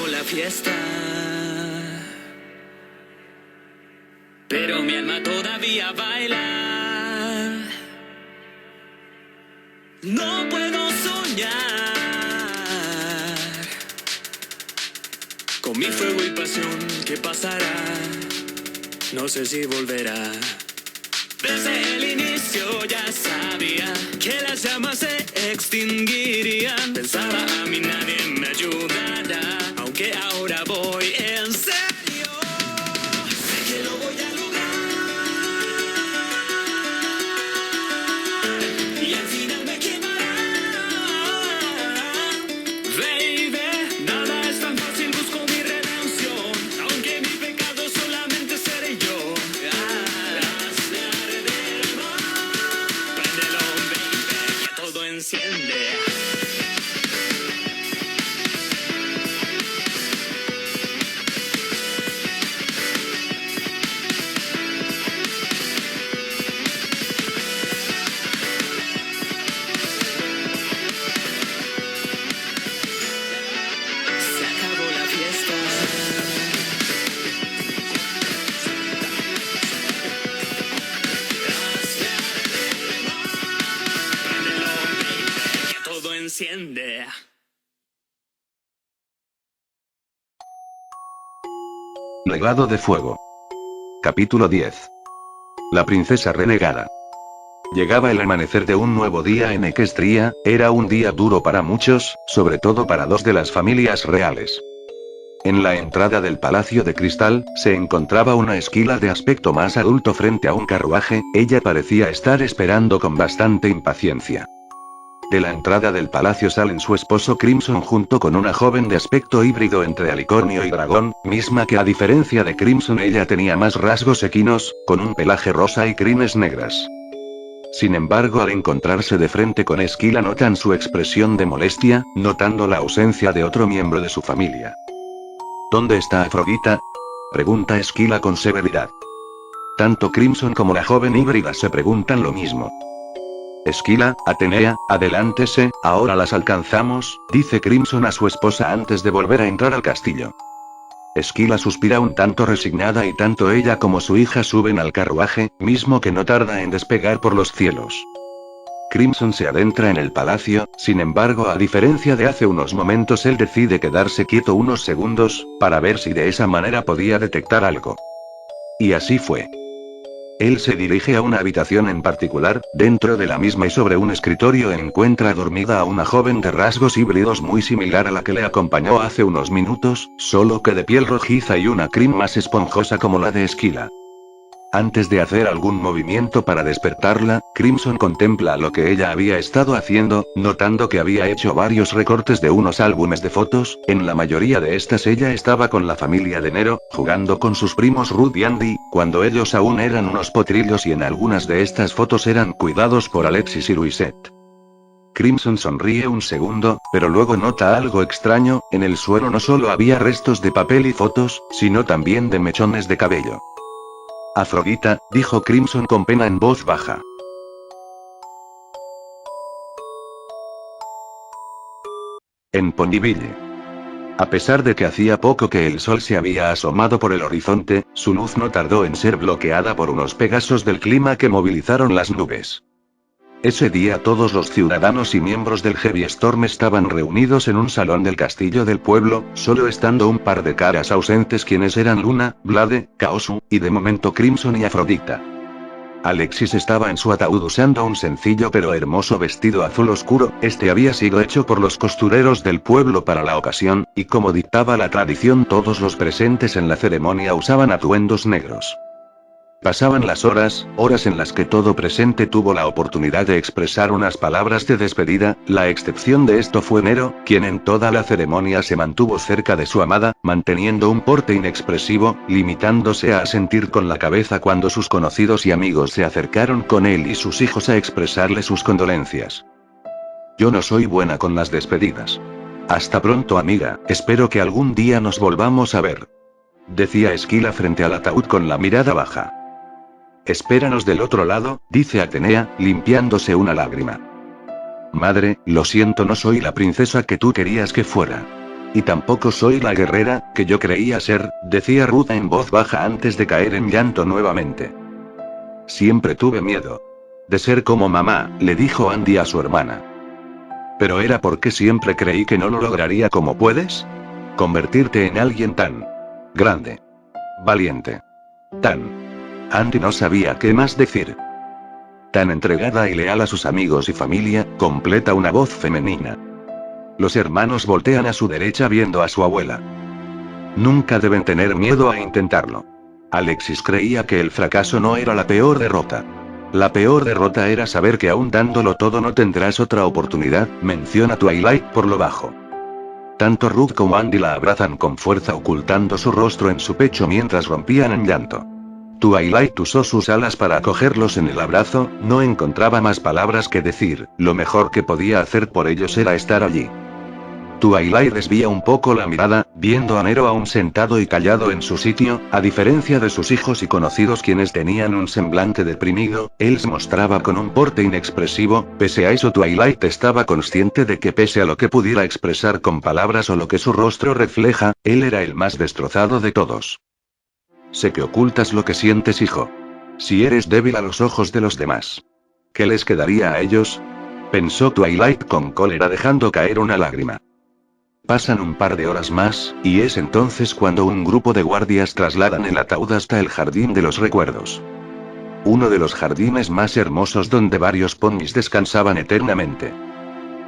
acabó la fiesta, pero mi alma todavía baila. No puedo soñar con mi fuego y pasión. ¿Qué pasará? No sé si volverá. Desde el inicio ya sabía que las llamas se extinguirían. Pensaba a mí nadie me ayudará, aunque ahora voy en serio. Sé que lo voy a lograr y al final me quemará. Baby, nada es tan fácil, busco mi redención, aunque mi pecado solamente seré yo. Todo enciende. Se acabó la fiesta. Todo enciende. Legado de fuego. Capítulo 10. La princesa renegada. Llegaba el amanecer de un nuevo día en Equestria. Era un día duro para muchos, sobre todo para dos de las familias reales. En la entrada del Palacio de Cristal, se encontraba una esquila de aspecto más adulto frente a un carruaje. Ella parecía estar esperando con bastante impaciencia. De la entrada del palacio salen su esposo Crimson junto con una joven de aspecto híbrido entre alicornio y dragón, misma que a diferencia de Crimson ella tenía más rasgos equinos, con un pelaje rosa y crines negras. Sin embargo, al encontrarse de frente con Esquila notan su expresión de molestia, notando la ausencia de otro miembro de su familia. ¿Dónde está Afrodita?, pregunta Esquila con severidad. Tanto Crimson como la joven híbrida se preguntan lo mismo. Esquila, Atenea, adelántese, ahora las alcanzamos, dice Crimson a su esposa antes de volver a entrar al castillo. Esquila suspira un tanto resignada y tanto ella como su hija suben al carruaje, mismo que no tarda en despegar por los cielos. Crimson se adentra en el palacio, sin embargo, a diferencia de hace unos momentos, él decide quedarse quieto unos segundos, para ver si de esa manera podía detectar algo. Y así fue. Él se dirige a una habitación en particular, dentro de la misma y sobre un escritorio encuentra dormida a una joven de rasgos híbridos muy similar a la que le acompañó hace unos minutos, solo que de piel rojiza y una crin más esponjosa como la de Esquila. Antes de hacer algún movimiento para despertarla, Crimson contempla lo que ella había estado haciendo, notando que había hecho varios recortes de unos álbumes de fotos. En la mayoría de estas ella estaba con la familia de Nero, jugando con sus primos Ruth y Andy, cuando ellos aún eran unos potrillos, y en algunas de estas fotos eran cuidados por Alexis y Louisette. Crimson sonríe un segundo, pero luego nota algo extraño. En el suelo no solo había restos de papel y fotos, sino también de mechones de cabello. Afrodita, dijo Crimson con pena en voz baja. En Ponyville. A pesar de que hacía poco que el sol se había asomado por el horizonte, su luz no tardó en ser bloqueada por unos pegasos del clima que movilizaron las nubes. Ese día todos los ciudadanos y miembros del Heavy Storm estaban reunidos en un salón del castillo del pueblo, solo estando un par de caras ausentes, quienes eran Luna, Blade, Kaosu, y de momento Crimson y Afrodita. Alexis estaba en su ataúd usando un sencillo pero hermoso vestido azul oscuro. Este había sido hecho por los costureros del pueblo para la ocasión, y como dictaba la tradición, todos los presentes en la ceremonia usaban atuendos negros. Pasaban las horas en las que todo presente tuvo la oportunidad de expresar unas palabras de despedida. La excepción de esto fue Nero, quien en toda la ceremonia se mantuvo cerca de su amada, manteniendo un porte inexpresivo, limitándose a asentir con la cabeza cuando sus conocidos y amigos se acercaron con él y sus hijos a expresarle sus condolencias. Yo no soy buena con las despedidas. Hasta pronto, amiga, espero que algún día nos volvamos a ver, decía Esquila frente al ataúd con la mirada baja. Espéranos del otro lado, dice Atenea, limpiándose una lágrima. Madre, lo siento, no soy la princesa que tú querías que fuera. Y tampoco soy la guerrera que yo creía ser, decía Ruth en voz baja antes de caer en llanto nuevamente. Siempre tuve miedo de ser como mamá, le dijo Andy a su hermana. Pero era porque siempre creí que no lo lograría. ¿Cómo puedes convertirte en alguien tan grande, valiente, tan... Andy no sabía qué más decir. Tan entregada y leal a sus amigos y familia, completa una voz femenina. Los hermanos voltean a su derecha viendo a su abuela. Nunca deben tener miedo a intentarlo. Alexis creía que el fracaso no era la peor derrota. La peor derrota era saber que aún dándolo todo no tendrás otra oportunidad, menciona Twilight por lo bajo. Tanto Ruth como Andy la abrazan con fuerza ocultando su rostro en su pecho mientras rompían en llanto. Twilight usó sus alas para acogerlos en el abrazo, no encontraba más palabras que decir, lo mejor que podía hacer por ellos era estar allí. Twilight desvía un poco la mirada, viendo a Nero aún sentado y callado en su sitio, a diferencia de sus hijos y conocidos quienes tenían un semblante deprimido, él se mostraba con un porte inexpresivo. Pese a eso Twilight estaba consciente de que pese a lo que pudiera expresar con palabras o lo que su rostro refleja, él era el más destrozado de todos. Sé que ocultas lo que sientes, hijo. Si eres débil a los ojos de los demás, ¿qué les quedaría a ellos? Pensó Twilight con cólera dejando caer una lágrima. Pasan un par de horas más, y es entonces cuando un grupo de guardias trasladan el ataúd hasta el jardín de los recuerdos. Uno de los jardines más hermosos donde varios ponis descansaban eternamente.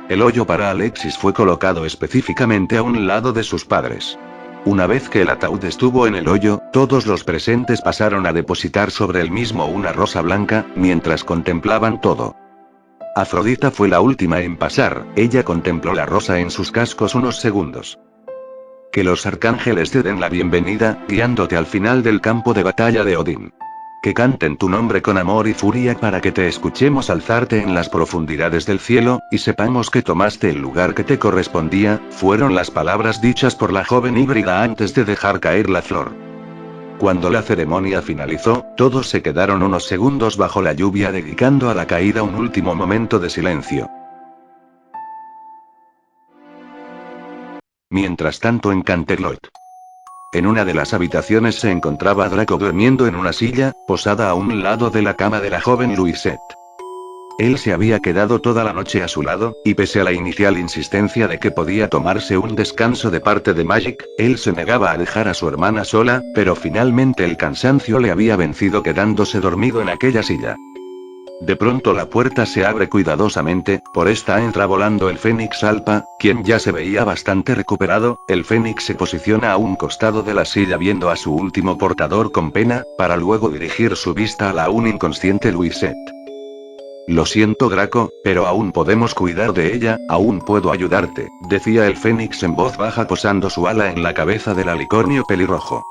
El hoyo para Alexis fue colocado específicamente a un lado de sus padres. Una vez que el ataúd estuvo en el hoyo, todos los presentes pasaron a depositar sobre el mismo una rosa blanca, mientras contemplaban todo. Afrodita fue la última en pasar, ella contempló la rosa en sus cascos unos segundos. Que los arcángeles te den la bienvenida, guiándote al final del campo de batalla de Odín. Que canten tu nombre con amor y furia para que te escuchemos alzarte en las profundidades del cielo, y sepamos que tomaste el lugar que te correspondía, fueron las palabras dichas por la joven híbrida antes de dejar caer la flor. Cuando la ceremonia finalizó, todos se quedaron unos segundos bajo la lluvia dedicando a la caída un último momento de silencio. Mientras tanto en Canterlot. En una de las habitaciones se encontraba Draco durmiendo en una silla, posada a un lado de la cama de la joven Louisette. Él se había quedado toda la noche a su lado, y pese a la inicial insistencia de que podía tomarse un descanso de parte de Magic, él se negaba a dejar a su hermana sola, pero finalmente el cansancio le había vencido quedándose dormido en aquella silla. De pronto la puerta se abre cuidadosamente, por esta entra volando el Fénix Alpa, quien ya se veía bastante recuperado. El Fénix se posiciona a un costado de la silla viendo a su último portador con pena, para luego dirigir su vista a la aún inconsciente Louisette. Lo siento Draco, pero aún podemos cuidar de ella, aún puedo ayudarte, decía el Fénix en voz baja posando su ala en la cabeza del alicornio pelirrojo.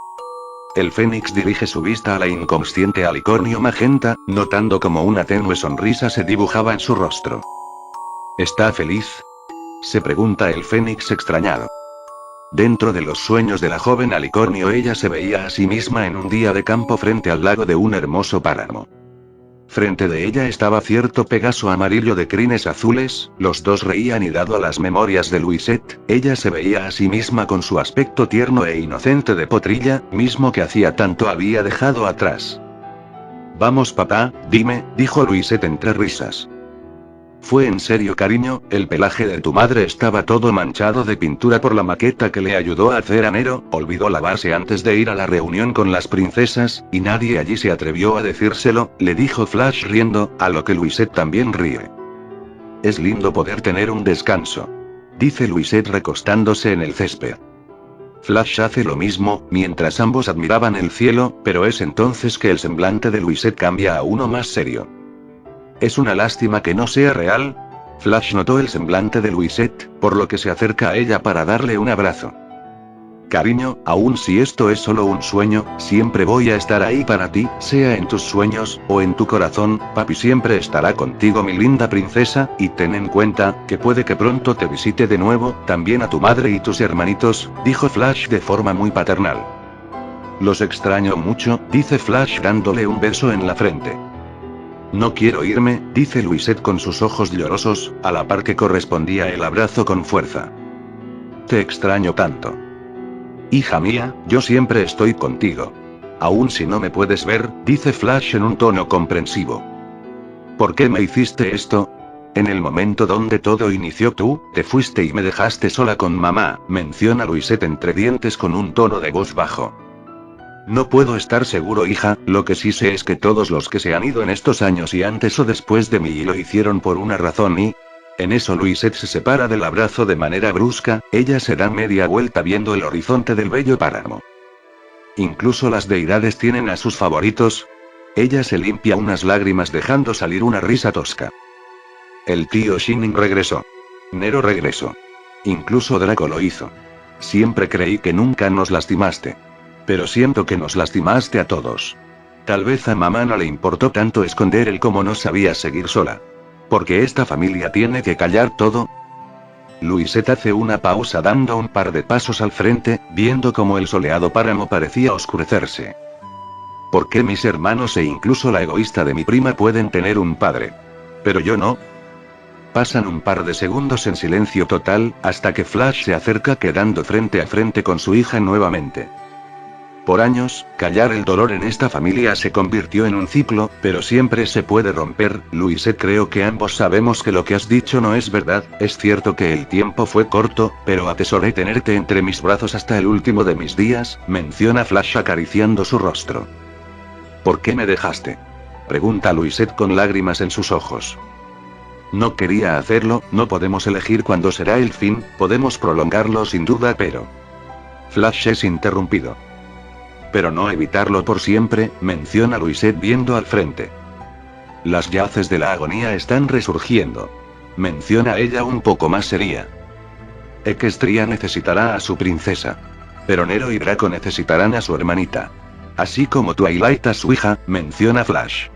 El Fénix dirige su vista a la inconsciente alicornio magenta, notando como una tenue sonrisa se dibujaba en su rostro. ¿Está feliz?, se pregunta el Fénix extrañado. Dentro de los sueños de la joven alicornio ella se veía a sí misma en un día de campo frente al lago de un hermoso páramo. Frente de ella estaba cierto Pegaso amarillo de crines azules, los dos reían y dado a las memorias de Louisette, ella se veía a sí misma con su aspecto tierno e inocente de potrilla, mismo que hacía tanto había dejado atrás. Vamos papá, dime, dijo Louisette entre risas. Fue en serio cariño, el pelaje de tu madre estaba todo manchado de pintura por la maqueta que le ayudó a hacer a Nero, olvidó lavarse antes de ir a la reunión con las princesas, y nadie allí se atrevió a decírselo, le dijo Flash riendo, a lo que Louisette también ríe. Es lindo poder tener un descanso, dice Louisette recostándose en el césped. Flash hace lo mismo, mientras ambos admiraban el cielo, pero es entonces que el semblante de Louisette cambia a uno más serio. Es una lástima que no sea real. Flash notó el semblante de Louisette, por lo que se acerca a ella para darle un abrazo. Cariño, aun si esto es solo un sueño, siempre voy a estar ahí para ti, sea en tus sueños, o en tu corazón, papi siempre estará contigo mi linda princesa, y ten en cuenta, que puede que pronto te visite de nuevo, también a tu madre y tus hermanitos, dijo Flash de forma muy paternal. Los extraño mucho, dice Flash dándole un beso en la frente. No quiero irme, dice Louisette con sus ojos llorosos, a la par que correspondía el abrazo con fuerza. te extraño tanto. Hija mía, yo siempre estoy contigo. Aún si no me puedes ver, dice Flash en un tono comprensivo. ¿Por qué me hiciste esto? En el momento donde todo inició tú, te fuiste y me dejaste sola con mamá, menciona Louisette entre dientes con un tono de voz bajo. No puedo estar seguro, hija, lo que sí sé es que todos los que se han ido en estos años y antes o después de mí y lo hicieron por una razón y... En eso Louisette se separa del abrazo de manera brusca, ella se da media vuelta viendo el horizonte del bello páramo. Incluso las deidades tienen a sus favoritos. Ella se limpia unas lágrimas dejando salir una risa tosca. El tío Shining regresó. Nero regresó. Incluso Draco lo hizo. Siempre creí que nunca nos lastimaste. Pero siento que nos lastimaste a todos. Tal vez a mamá no le importó tanto esconder el cómo no sabía seguir sola. ¿Porque esta familia tiene que callar todo? Louisette hace una pausa dando un par de pasos al frente, viendo cómo el soleado páramo parecía oscurecerse. ¿Por qué mis hermanos e incluso la egoísta de mi prima pueden tener un padre? Pero yo no. Pasan un par de segundos en silencio total, hasta que Flash se acerca quedando frente a frente con su hija nuevamente. Por años, callar el dolor en esta familia se convirtió en un ciclo, pero siempre se puede romper. Louisette, creo que ambos sabemos que lo que has dicho no es verdad. Es cierto que el tiempo fue corto, pero atesoré tenerte entre mis brazos hasta el último de mis días, menciona Flash acariciando su rostro. ¿Por qué me dejaste? Pregunta Louisette con lágrimas en sus ojos. No quería hacerlo, no podemos elegir cuándo será el fin, podemos prolongarlo sin duda, pero... Flash es interrumpido. Pero no evitarlo por siempre, menciona Louisette viendo al frente. Las yaces de la agonía están resurgiendo. Menciona ella un poco más seria. Equestria necesitará a su princesa. Pero Nero y Draco necesitarán a su hermanita. Así como Twilight a su hija, menciona Flash.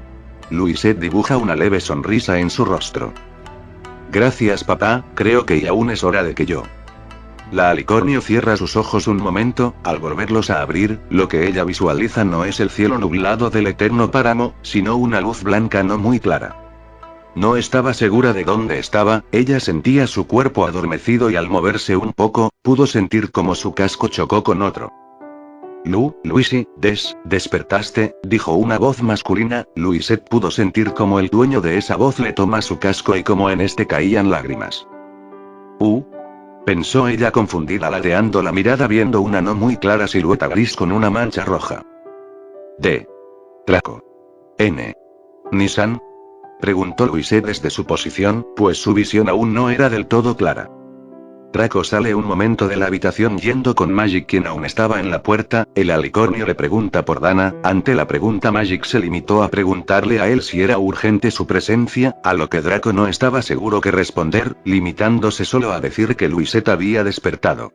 Louisette dibuja una leve sonrisa en su rostro. Gracias, papá, creo que aún es hora de que yo... La alicornio cierra sus ojos un momento, al volverlos a abrir, lo que ella visualiza no es el cielo nublado del eterno páramo, sino una luz blanca no muy clara. No estaba segura de dónde estaba, ella sentía su cuerpo adormecido y al moverse un poco, pudo sentir como su casco chocó con otro. Luisi, despertaste, dijo una voz masculina. Louisette pudo sentir como el dueño de esa voz le toma su casco y como en este caían lágrimas. Pensó ella confundida, ladeando la mirada viendo una no muy clara silueta gris con una mancha roja. Draco. ¿Nissan? Preguntó Louisette desde su posición, pues su visión aún no era del todo clara. Draco sale un momento de la habitación yendo con Magic, quien aún estaba en la puerta. El alicornio le pregunta por Dana. Ante la pregunta, Magic se limitó a preguntarle a él si era urgente su presencia, a lo que Draco no estaba seguro que responder, limitándose solo a decir que Louisette había despertado.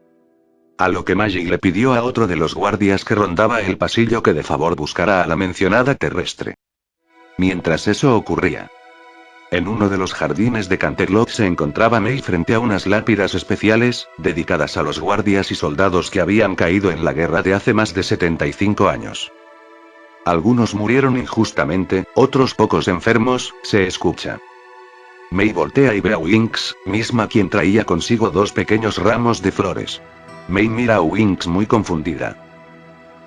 A lo que Magic le pidió a otro de los guardias que rondaba el pasillo que de favor buscara a la mencionada terrestre. Mientras eso ocurría, en uno de los jardines de Canterlot se encontraba May frente a unas lápidas especiales, dedicadas a los guardias y soldados que habían caído en la guerra de hace más de 75 años. Algunos murieron injustamente, otros pocos enfermos, se escucha. May voltea y ve a Winx, misma quien traía consigo 2 pequeños ramos de flores. May mira a Winx muy confundida.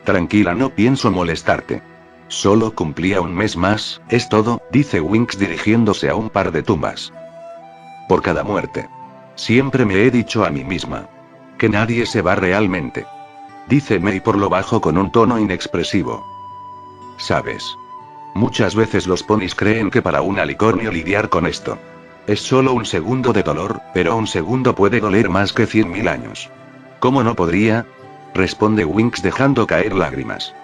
Tranquila, no pienso molestarte. Solo cumplía un mes más, es todo, dice Winx dirigiéndose a un par de tumbas. Por cada muerte. Siempre me he dicho a mí misma. Que nadie se va realmente. Dice May por lo bajo con un tono inexpresivo. ¿Sabes? Muchas veces los ponis creen que para un alicornio lidiar con esto es solo un segundo de dolor, pero un segundo puede doler más que 100.000 años. ¿Cómo no podría? Responde Winx dejando caer lágrimas.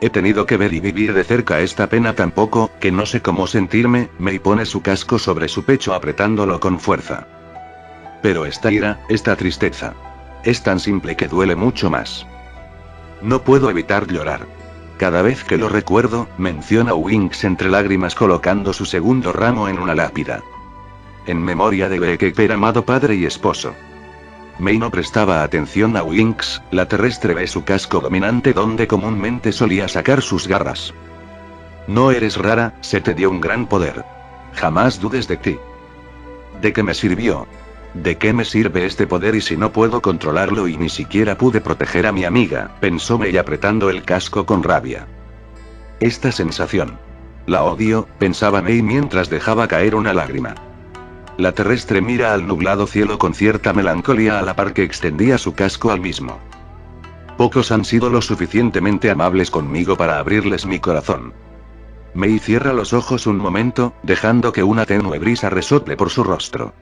He tenido que ver y vivir de cerca esta pena tan poco, que no sé cómo sentirme. May pone su casco sobre su pecho apretándolo con fuerza. Pero esta ira, esta tristeza, es tan simple que duele mucho más. No puedo evitar llorar. Cada vez que lo recuerdo, menciona Winx entre lágrimas colocando su segundo ramo en una lápida. En memoria de Bekeper, amado padre y esposo. May no prestaba atención a Winx, la terrestre ve su casco dominante donde comúnmente solía sacar sus garras. No eres rara, se te dio un gran poder. Jamás dudes de ti. ¿De qué me sirvió? ¿De qué me sirve este poder y si no puedo controlarlo y ni siquiera pude proteger a mi amiga? Pensó Mei apretando el casco con rabia. Esta sensación. La odio, pensaba Mei mientras dejaba caer una lágrima. La terrestre mira al nublado cielo con cierta melancolía a la par que extendía su casco al mismo. Pocos han sido lo suficientemente amables conmigo para abrirles mi corazón. Mei cierra los ojos un momento, dejando que una tenue brisa resople por su rostro.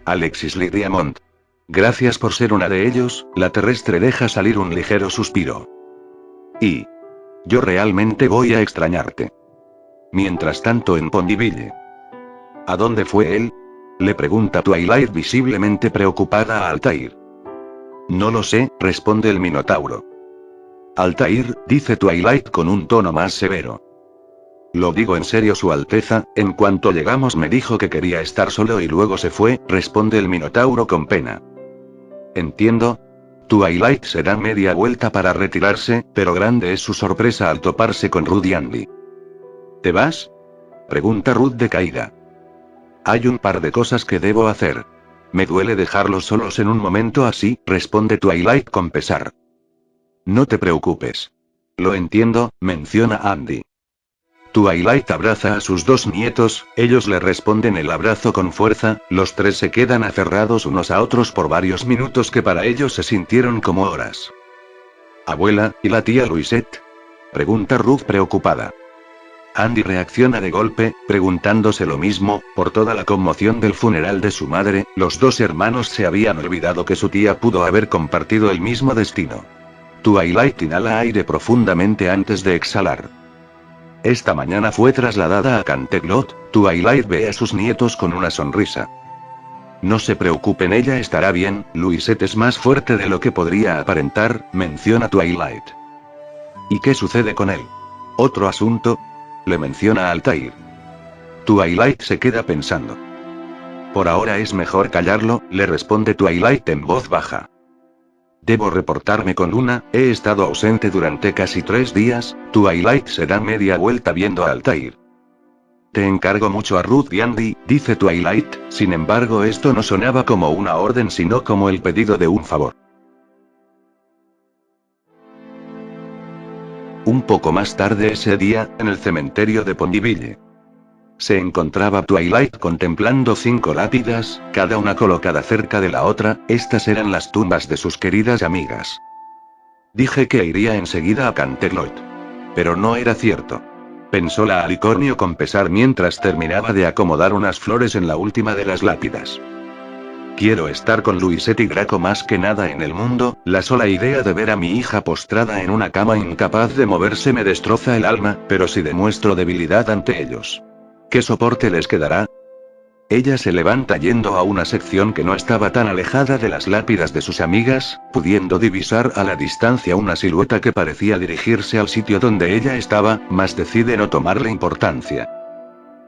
Alexis Lee Diamond. Gracias por ser una de ellos, la terrestre deja salir un ligero suspiro. Y yo realmente voy a extrañarte. Mientras tanto en Ponyville. ¿A dónde fue él? Le pregunta Twilight visiblemente preocupada a Altair. No lo sé, responde el Minotauro. Altair, dice Twilight con un tono más severo. Lo digo en serio, Su Alteza, en cuanto llegamos me dijo que quería estar solo y luego se fue, responde el Minotauro con pena. Entiendo. Twilight se da media vuelta para retirarse, pero grande es su sorpresa al toparse con Ruth y Andy. ¿Te vas? Pregunta Ruth decaída. Hay un par de cosas que debo hacer. Me duele dejarlos solos en un momento así, responde Twilight con pesar. No te preocupes. Lo entiendo, menciona Andy. Twilight abraza a sus dos nietos, ellos le responden el abrazo con fuerza, los tres se quedan aferrados unos a otros por varios minutos que para ellos se sintieron como horas. Abuela, ¿y la tía Louisette? Pregunta Ruth preocupada. Andy reacciona de golpe, preguntándose lo mismo, por toda la conmoción del funeral de su madre, los dos hermanos se habían olvidado que su tía pudo haber compartido el mismo destino. Twilight inhala aire profundamente antes de exhalar. Esta mañana fue trasladada a Canterlot, Twilight ve a sus nietos con una sonrisa. No se preocupen, ella estará bien, Louisette es más fuerte de lo que podría aparentar, menciona Twilight. ¿Y qué sucede con él? ¿Otro asunto? Le menciona Altair. Twilight se queda pensando. Por ahora es mejor callarlo, le responde Twilight en voz baja. Debo reportarme con Luna, he estado ausente durante casi 3 días, Twilight se da media vuelta viendo a Altair. Te encargo mucho a Ruth y Andy, dice Twilight, sin embargo esto no sonaba como una orden sino como el pedido de un favor. Un poco más tarde ese día, en el cementerio de Ponyville. Se encontraba Twilight contemplando 5 lápidas, cada una colocada cerca de la otra, estas eran las tumbas de sus queridas amigas. Dije que iría enseguida a Canterlot. Pero no era cierto. Pensó la alicornio con pesar mientras terminaba de acomodar unas flores en la última de las lápidas. Quiero estar con Louisette y Draco más que nada en el mundo, la sola idea de ver a mi hija postrada en una cama incapaz de moverse me destroza el alma, pero si demuestro debilidad ante ellos, ¿qué soporte les quedará? Ella se levanta yendo a una sección que no estaba tan alejada de las lápidas de sus amigas, pudiendo divisar a la distancia una silueta que parecía dirigirse al sitio donde ella estaba, mas decide no tomarle importancia.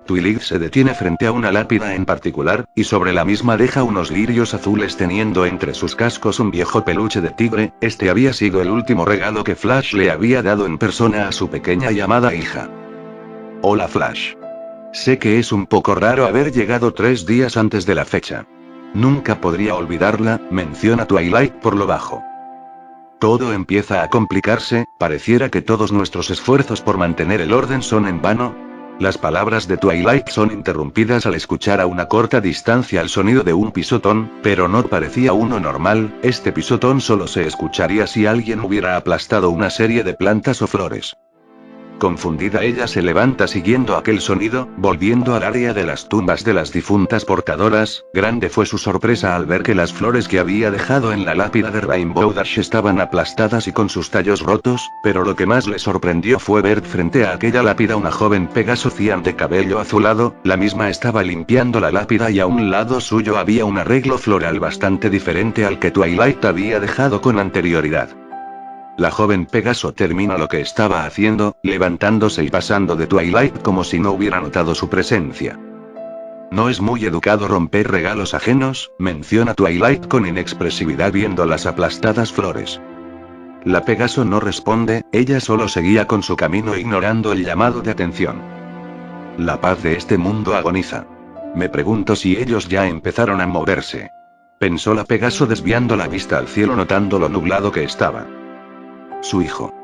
Twilight se detiene frente a una lápida en particular, y sobre la misma deja unos lirios azules teniendo entre sus cascos un viejo peluche de tigre, este había sido el último regalo que Flash le había dado en persona a su pequeña y amada hija. Hola Flash. Sé que es un poco raro haber llegado 3 días antes de la fecha. Nunca podría olvidarla, menciona Twilight por lo bajo. Todo empieza a complicarse, pareciera que todos nuestros esfuerzos por mantener el orden son en vano. Las palabras de Twilight son interrumpidas al escuchar a una corta distancia el sonido de un pisotón, pero no parecía uno normal, este pisotón solo se escucharía si alguien hubiera aplastado una serie de plantas o flores. Confundida ella se levanta siguiendo aquel sonido, volviendo al área de las tumbas de las difuntas portadoras, grande fue su sorpresa al ver que las flores que había dejado en la lápida de Rainbow Dash estaban aplastadas y con sus tallos rotos, pero lo que más le sorprendió fue ver frente a aquella lápida una joven Pegasocian de cabello azulado, la misma estaba limpiando la lápida y a un lado suyo había un arreglo floral bastante diferente al que Twilight había dejado con anterioridad. La joven Pegaso termina lo que estaba haciendo, levantándose y pasando de Twilight como si no hubiera notado su presencia. No es muy educado romper regalos ajenos, menciona Twilight con inexpresividad viendo las aplastadas flores. La Pegaso no responde, ella solo seguía con su camino ignorando el llamado de atención. La paz de este mundo agoniza. Me pregunto si ellos ya empezaron a moverse. Pensó la Pegaso desviando la vista al cielo notando lo nublado que estaba. Su hijo.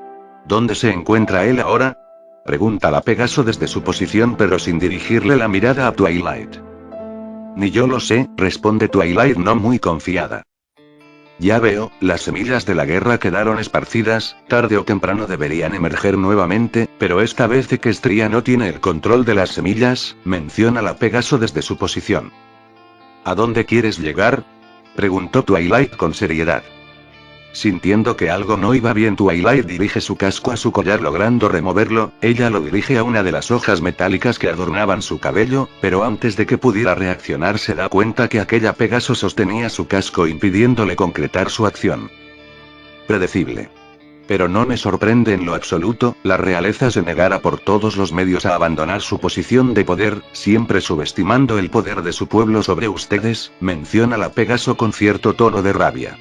¿Dónde se encuentra él ahora? Pregunta la Pegaso desde su posición pero sin dirigirle la mirada a Twilight. Ni yo lo sé, responde Twilight no muy confiada. Ya veo, las semillas de la guerra quedaron esparcidas, tarde o temprano deberían emerger nuevamente, pero esta vez Equestria no tiene el control de las semillas, menciona la Pegaso desde su posición. ¿A dónde quieres llegar? Preguntó Twilight con seriedad. Sintiendo que algo no iba bien, Twilight dirige su casco a su collar logrando removerlo, ella lo dirige a una de las hojas metálicas que adornaban su cabello, pero antes de que pudiera reaccionar se da cuenta que aquella Pegaso sostenía su casco impidiéndole concretar su acción. Predecible. Pero no me sorprende en lo absoluto, la realeza se negara por todos los medios a abandonar su posición de poder, siempre subestimando el poder de su pueblo sobre ustedes, menciona la Pegaso con cierto tono de rabia.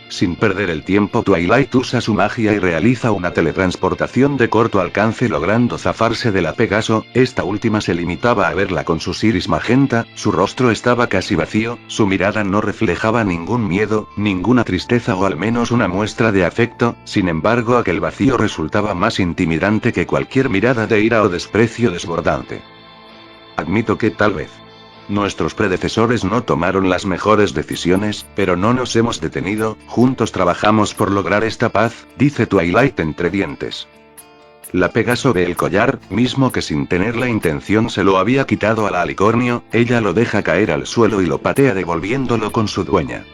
Sin perder el tiempo, Twilight usa su magia y realiza una teletransportación de corto alcance logrando zafarse de la Pegaso. Esta última se limitaba a verla con sus iris magenta, su rostro estaba casi vacío, su mirada no reflejaba ningún miedo, ninguna tristeza o al menos una muestra de afecto, sin embargo aquel vacío resultaba más intimidante que cualquier mirada de ira o desprecio desbordante. Admito que tal vez nuestros predecesores no tomaron las mejores decisiones, pero no nos hemos detenido, juntos trabajamos por lograr esta paz, dice Twilight entre dientes. La Pegaso ve el collar, mismo que sin tener la intención se lo había quitado al alicornio, ella lo deja caer al suelo y lo patea devolviéndolo con su dueña.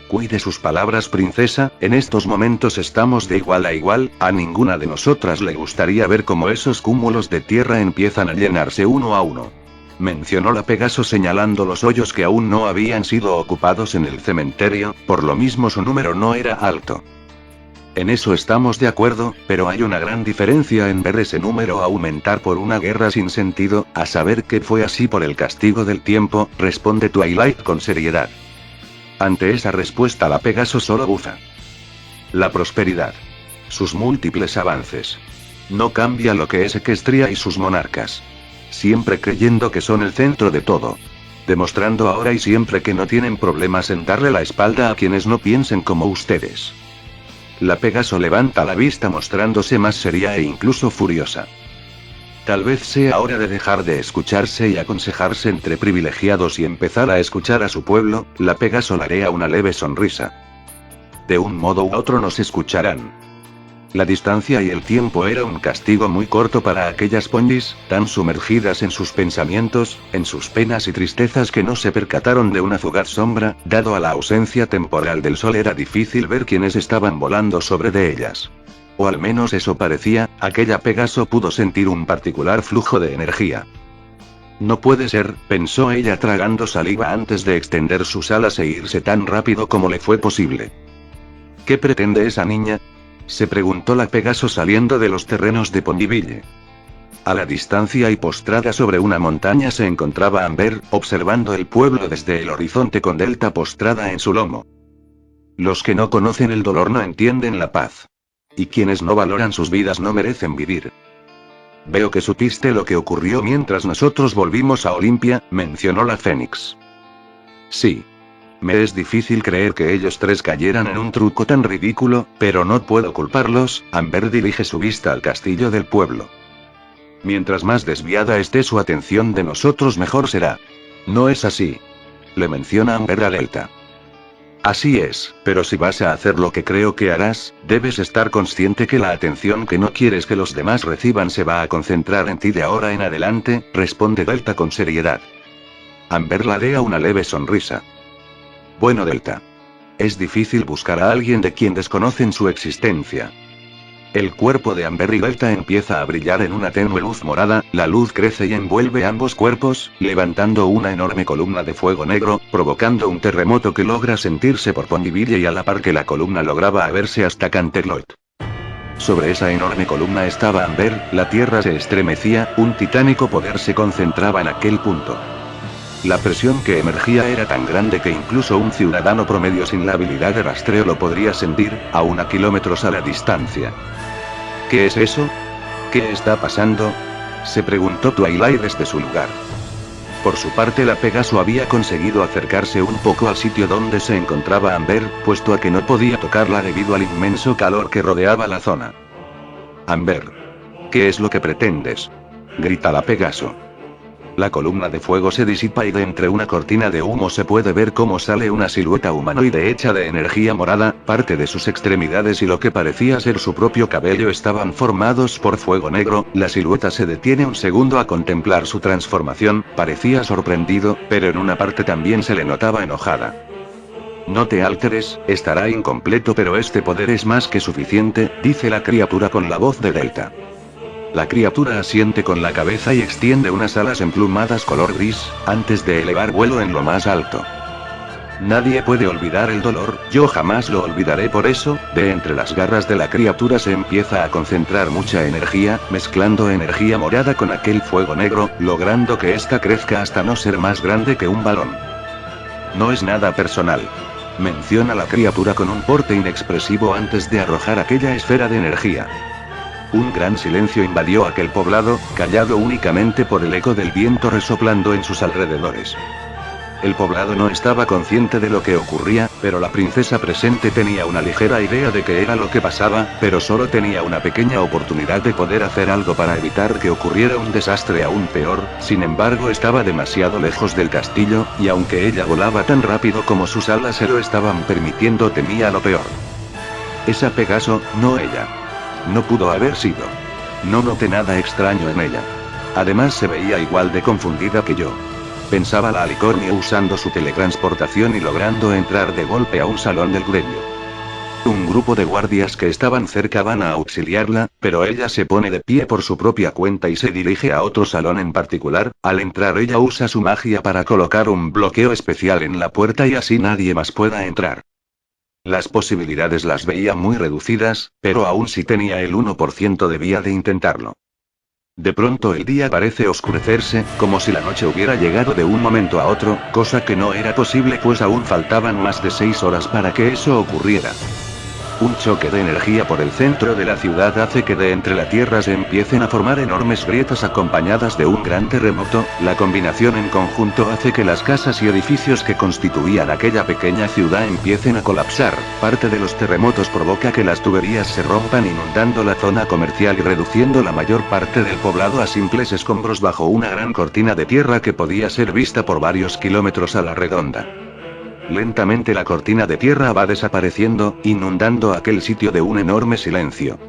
Cuide sus palabras, princesa, en estos momentos estamos de igual a igual, a ninguna de nosotras le gustaría ver cómo esos cúmulos de tierra empiezan a llenarse uno a uno. Mencionó la Pegaso señalando los hoyos que aún no habían sido ocupados en el cementerio, por lo mismo su número no era alto. En eso estamos de acuerdo, pero hay una gran diferencia en ver ese número aumentar por una guerra sin sentido, a saber que fue así por el castigo del tiempo, responde Twilight con seriedad. Ante esa respuesta la Pegaso solo bufa. La prosperidad. Sus múltiples avances. No cambia lo que es Equestria y sus monarcas. Siempre creyendo que son el centro de todo. Demostrando ahora y siempre que no tienen problemas en darle la espalda a quienes no piensen como ustedes. La Pegaso levanta la vista mostrándose más seria e incluso furiosa. Tal vez sea hora de dejar de escucharse y aconsejarse entre privilegiados y empezar a escuchar a su pueblo, la Pegaso larea una leve sonrisa. De un modo u otro nos escucharán. La distancia y el tiempo era un castigo muy corto para aquellas Pondis, tan sumergidas en sus pensamientos, en sus penas y tristezas que no se percataron de una fugaz sombra, dado a la ausencia temporal del sol era difícil ver quiénes estaban volando sobre de ellas. O al menos eso parecía, aquella Pegaso pudo sentir un particular flujo de energía. No puede ser, pensó ella tragando saliva antes de extender sus alas e irse tan rápido como le fue posible. ¿Qué pretende esa niña?, se preguntó la Pegaso saliendo de los terrenos de Ponyville. A la distancia y postrada sobre una montaña se encontraba Amber, observando el pueblo desde el horizonte con Delta postrada en su lomo. Los que no conocen el dolor no entienden la paz. Y quienes no valoran sus vidas no merecen vivir. Veo que supiste lo que ocurrió mientras nosotros volvimos a Olimpia, mencionó la Fénix. Sí. Me es difícil creer que ellos tres cayeran en un truco tan ridículo, pero no puedo culparlos. Amber dirige su vista al castillo del pueblo. Mientras más desviada esté su atención de nosotros mejor será. No es así. Le menciona Amber a Delta. Así es, pero si vas a hacer lo que creo que harás, debes estar consciente que la atención que no quieres que los demás reciban se va a concentrar en ti de ahora en adelante, responde Delta con seriedad. Amber ladea una leve sonrisa. Bueno, Delta. Es difícil buscar a alguien de quien desconocen su existencia. El cuerpo de Amber y Delta empieza a brillar en una tenue luz morada, la luz crece y envuelve ambos cuerpos, levantando una enorme columna de fuego negro, provocando un terremoto que logra sentirse por Ponyville y a la par que la columna lograba verse hasta Canterlot. Sobre esa enorme columna estaba Amber, la tierra se estremecía, un titánico poder se concentraba en aquel punto. La presión que emergía era tan grande que incluso un ciudadano promedio sin la habilidad de rastreo lo podría sentir, aún a kilómetros a la distancia. ¿Qué es eso? ¿Qué está pasando?, se preguntó Twilight desde su lugar. Por su parte, la Pegaso había conseguido acercarse un poco al sitio donde se encontraba Amber, puesto a que no podía tocarla debido al inmenso calor que rodeaba la zona. Amber. ¿Qué es lo que pretendes? Grita la Pegaso. La columna de fuego se disipa y de entre una cortina de humo se puede ver cómo sale una silueta humanoide hecha de energía morada, parte de sus extremidades y lo que parecía ser su propio cabello estaban formados por fuego negro. La silueta se detiene un segundo a contemplar su transformación, parecía sorprendido, pero en una parte también se le notaba enojada. No te alteres, estará incompleto pero este poder es más que suficiente, dice la criatura con la voz de Delta. La criatura asiente con la cabeza y extiende unas alas emplumadas color gris, antes de elevar vuelo en lo más alto. Nadie puede olvidar el dolor, yo jamás lo olvidaré, por eso, de entre las garras de la criatura se empieza a concentrar mucha energía, mezclando energía morada con aquel fuego negro, logrando que ésta crezca hasta no ser más grande que un balón. No es nada personal. Menciona la criatura con un porte inexpresivo antes de arrojar aquella esfera de energía. Un gran silencio invadió aquel poblado, callado únicamente por el eco del viento resoplando en sus alrededores. El poblado no estaba consciente de lo que ocurría, pero la princesa presente tenía una ligera idea de qué era lo que pasaba, pero solo tenía una pequeña oportunidad de poder hacer algo para evitar que ocurriera un desastre aún peor. Sin embargo, estaba demasiado lejos del castillo, y aunque ella volaba tan rápido como sus alas se lo estaban permitiendo, temía lo peor. Esa Pegaso, no ella. No pudo haber sido. No noté nada extraño en ella. Además se veía igual de confundida que yo. Pensaba la alicornio usando su teletransportación y logrando entrar de golpe a un salón del gremio. Un grupo de guardias que estaban cerca van a auxiliarla, pero ella se pone de pie por su propia cuenta y se dirige a otro salón en particular. Al entrar ella usa su magia para colocar un bloqueo especial en la puerta y así nadie más pueda entrar. Las posibilidades las veía muy reducidas, pero aún si tenía el 1% debía de intentarlo. De pronto el día parece oscurecerse, como si la noche hubiera llegado de un momento a otro, cosa que no era posible pues aún faltaban más de 6 horas para que eso ocurriera. Un choque de energía por el centro de la ciudad hace que de entre la tierra se empiecen a formar enormes grietas acompañadas de un gran terremoto. La combinación en conjunto hace que las casas y edificios que constituían aquella pequeña ciudad empiecen a colapsar. Parte de los terremotos provoca que las tuberías se rompan inundando la zona comercial y reduciendo la mayor parte del poblado a simples escombros bajo una gran cortina de tierra que podía ser vista por varios kilómetros a la redonda. Lentamente la cortina de tierra va desapareciendo, inundando aquel sitio de un enorme silencio.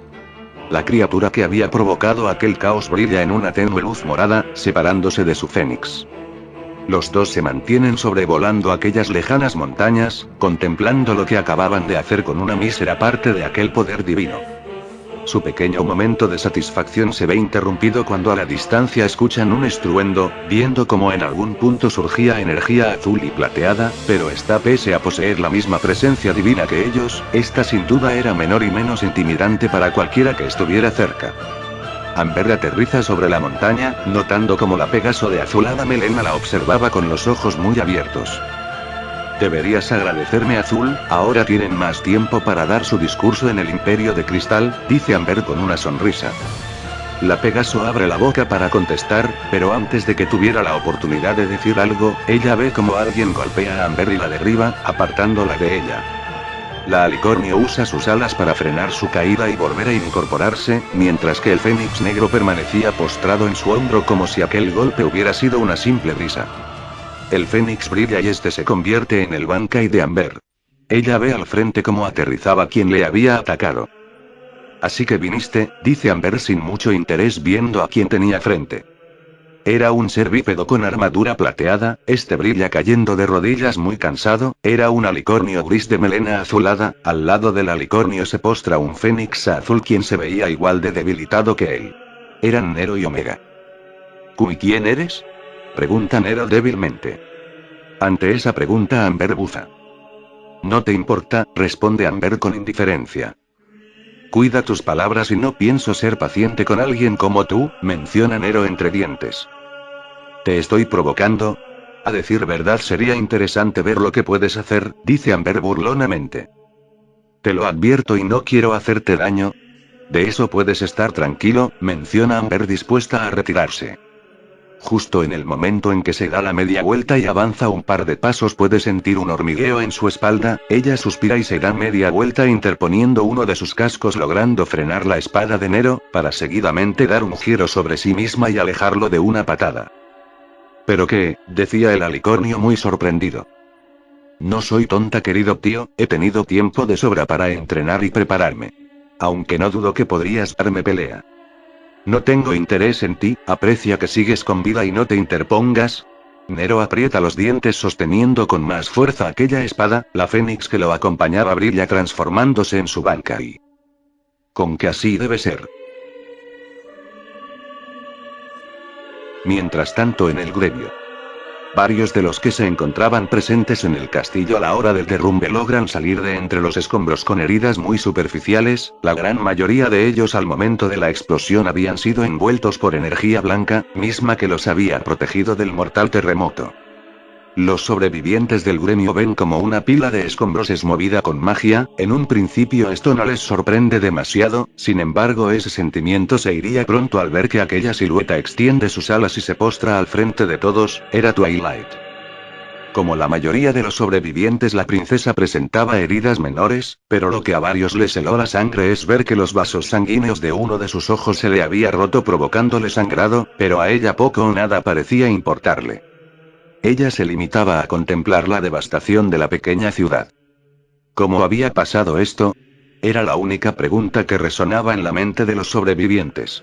La criatura que había provocado aquel caos brilla en una tenue luz morada, separándose de su fénix. Los dos se mantienen sobrevolando aquellas lejanas montañas, contemplando lo que acababan de hacer con una mísera parte de aquel poder divino. Su pequeño momento de satisfacción se ve interrumpido cuando a la distancia escuchan un estruendo, viendo como en algún punto surgía energía azul y plateada, pero esta pese a poseer la misma presencia divina que ellos, esta sin duda era menor y menos intimidante para cualquiera que estuviera cerca. Amber aterriza sobre la montaña, notando como la Pegaso de azulada melena la observaba con los ojos muy abiertos. Deberías agradecerme, Azul, ahora tienen más tiempo para dar su discurso en el Imperio de Cristal, dice Amber con una sonrisa. La Pegaso abre la boca para contestar, pero antes de que tuviera la oportunidad de decir algo, ella ve como alguien golpea a Amber y la derriba, apartándola de ella. La alicornio usa sus alas para frenar su caída y volver a incorporarse, mientras que el fénix negro permanecía postrado en su hombro como si aquel golpe hubiera sido una simple brisa. El fénix brilla y este se convierte en el Bankai de Amber. Ella ve al frente cómo aterrizaba quien le había atacado. Así que viniste, dice Amber sin mucho interés viendo a quien tenía frente. Era un ser bípedo con armadura plateada, este brilla cayendo de rodillas muy cansado, era un alicornio gris de melena azulada, al lado del alicornio se postra un fénix azul quien se veía igual de debilitado que él. Eran Nero y Omega. ¿Y quién eres?, pregunta Nero débilmente. Ante esa pregunta Amber bufa. No te importa, responde Amber con indiferencia. Cuida tus palabras y no pienso ser paciente con alguien como tú, menciona Nero entre dientes. ¿Te estoy provocando? A decir verdad sería interesante ver lo que puedes hacer, dice Amber burlonamente. Te lo advierto y no quiero hacerte daño. De eso puedes estar tranquilo, menciona Amber dispuesta a retirarse. Justo en el momento en que se da la media vuelta y avanza un par de pasos puede sentir un hormigueo en su espalda, ella suspira y se da media vuelta interponiendo uno de sus cascos logrando frenar la espada de Nero, para seguidamente dar un giro sobre sí misma y alejarlo de una patada. ¿Pero qué?, decía el alicornio muy sorprendido. No soy tonta querido tío, he tenido tiempo de sobra para entrenar y prepararme. Aunque no dudo que podrías darme pelea. No tengo interés en ti, aprecia que sigues con vida y no te interpongas. Nero aprieta los dientes sosteniendo con más fuerza aquella espada, la fénix que lo acompañaba brilla transformándose en su Valkyrie. Con que así debe ser. Mientras tanto en el gremio. Varios de los que se encontraban presentes en el castillo a la hora del derrumbe logran salir de entre los escombros con heridas muy superficiales, la gran mayoría de ellos al momento de la explosión habían sido envueltos por energía blanca, misma que los había protegido del mortal terremoto. Los sobrevivientes del gremio ven como una pila de escombros es movida con magia, en un principio esto no les sorprende demasiado, sin embargo ese sentimiento se iría pronto al ver que aquella silueta extiende sus alas y se postra al frente de todos, era Twilight. Como la mayoría de los sobrevivientes la princesa presentaba heridas menores, pero lo que a varios les heló la sangre es ver que los vasos sanguíneos de uno de sus ojos se le había roto provocándole sangrado, pero a ella poco o nada parecía importarle. Ella se limitaba a contemplar la devastación de la pequeña ciudad. ¿Cómo había pasado esto? Era la única pregunta que resonaba en la mente de los sobrevivientes.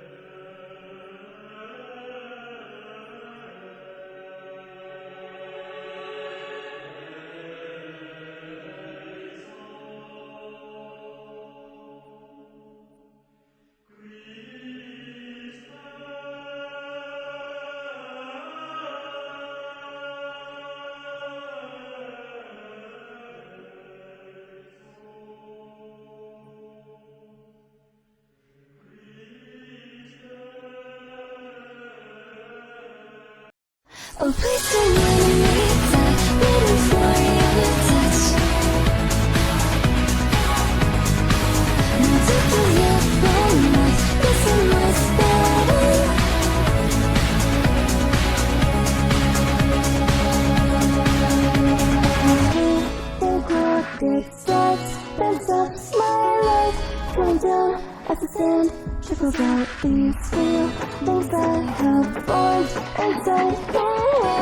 Oh, please don't let me die, waiting for your touch. Now take a look on me, listen my story. The clock it starts, bends up, my life, going down as the sand trickles out these real things that have formed inside me.